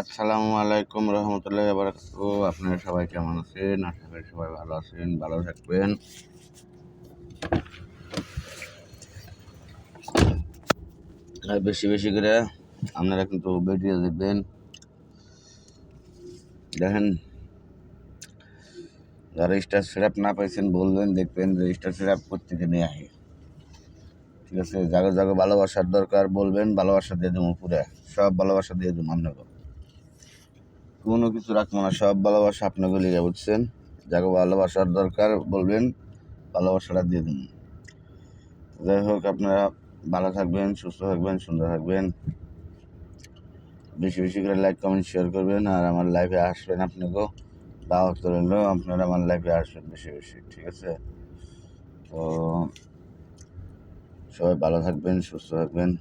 আসসালামু আলাইকুম রহমতুল্লাহি ওয়া বারাকাতুহু। আপনারা সবাই কেমন আছেন? আশা করি সবাই ভালো আছেন, ভালো থাকবেন। আর বেশি বেশি করে আপনারা কিন্তু ভিডিও দেখবেন। দেখেন, যারা স্টার সিরাপ না পাইছেন বলবেন, দেখবেন যে স্টার সিরাপ প্রত্যেকে নিয়ে আসে। ঠিক আছে, যাকে যাকে ভালোবাসার দরকার বলবেন, ভালোবাসা দিয়ে দেবো, পুরো সব ভালোবাসা দিয়ে দেবো। আপনাকে কোনো কিছু রাখবো না, সব ভালোবাসা আপনাকে লিখে বুঝছেন। যাকে ভালোবাসার দরকার বলবেন, ভালোবাসাটা দিয়ে দেবো। যাই হোক, আপনারা ভালো থাকবেন, সুস্থ থাকবেন, সুন্দর থাকবেন। বেশি বেশি করে লাইক কমেন্ট শেয়ার করবেন, আর আমার লাইভে আসবেন। আপনাকেও দাওয়াত রইল, আপনারা আমার লাইভে আসবেন বেশি বেশি। ঠিক আছে, তো সবাই ভালো থাকবেন, সুস্থ থাকবেন।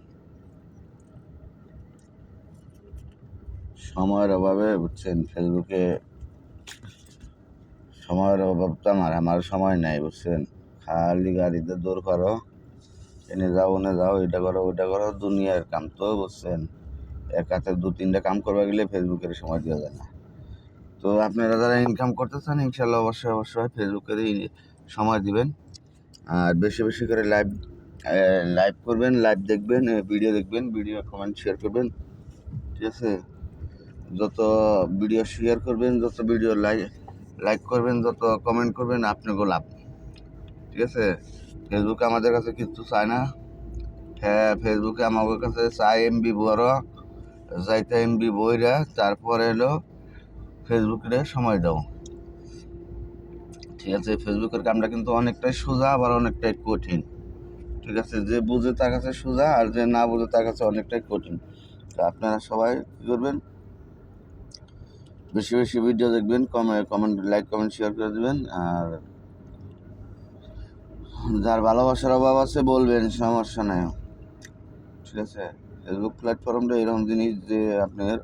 সময়ের অভাবে বুঝছেন, ফেসবুকে সময়ের অভাব তো আমার সময় নাই বুঝছেন। খালি গাড়িতে দৌড় করো, এনে যাও ওনে যাও, এটা করো ওইটা করো, দুনিয়ার কাম তো বুঝছেন। এক হাতে 2-3টা কাম করবা গেলে ফেসবুকের সময় দেওয়া যায় না। তো আপনারা যারা ইনকাম করতে চান, ইনশাল্লাহ অবশ্যই অবশ্যই ফেসবুকেরই সময় দিবেন। আর বেশি বেশি করে লাইভ করবেন, লাইভ দেখবেন, ভিডিও দেখবেন, ভিডিও কমেন্ট শেয়ার করবেন। ঠিক আছে, যত ভিডিও শেয়ার করবেন, যত ভিডিও লাইক করবেন, যত কমেন্ট করবেন, আপনাকেও লাভ। ঠিক আছে, ফেসবুকে আমাদের কাছে কিছু চায় না। হ্যাঁ, ফেসবুকে আমাদের কাছে চাই এমবি বড়, যাইতে এমবি বইরা, তারপরে এলো ফেসবুকে সময় দাও। ঠিক আছে, ফেসবুকের কামটা কিন্তু অনেকটাই সোজা, আবার অনেকটাই কঠিন। ঠিক আছে, যে বুঝে তার কাছে সোজা, আর যে না বুঝে তার কাছে অনেকটাই কঠিন। তো আপনারা সবাই কী করবেন, বেশি বেশি ভিডিও দেখবেন, কমেন্ট লাইক কমেন্ট শেয়ার করে দেবেন। আর যার ভালোবাসার অভাব আছে বলবেন, সমস্যা নাই। ঠিক আছে, ফেসবুক প্ল্যাটফর্মটা এরকম জিনিস যে আপনার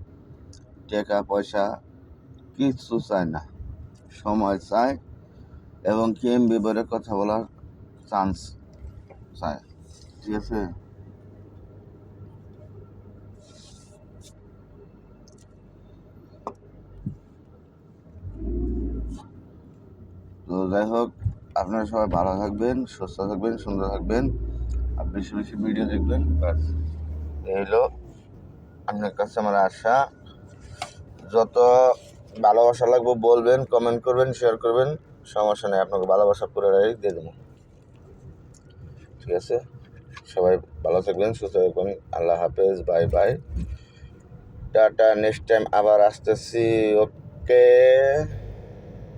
টাকা পয়সা কিছু চায় না, সময় চায়, এবং এমবি বলে কথা বলার চান্স চায়। ঠিক আছে, তো যাই হোক, আপনারা সবাই ভালো থাকবেন, সুস্থ থাকবেন, সুন্দর থাকবেন, আর বেশি বেশি ভিডিও দেখবেন। ব্যাস, এই হলো আপনার কাছে আমার আশা। যত ভালোবাসা লাগবে বলবেন, কমেন্ট করবেন, শেয়ার করবেন, সমস্যা নেই, আপনাকে ভালোবাসা পুরোটাই দিয়ে দেবো। ঠিক আছে, সবাই ভালো থাকবেন, সুস্থ থাকবেন। আল্লাহ হাফেজ, bye bye, tata. Next time আবার আসতেছি। ওকে।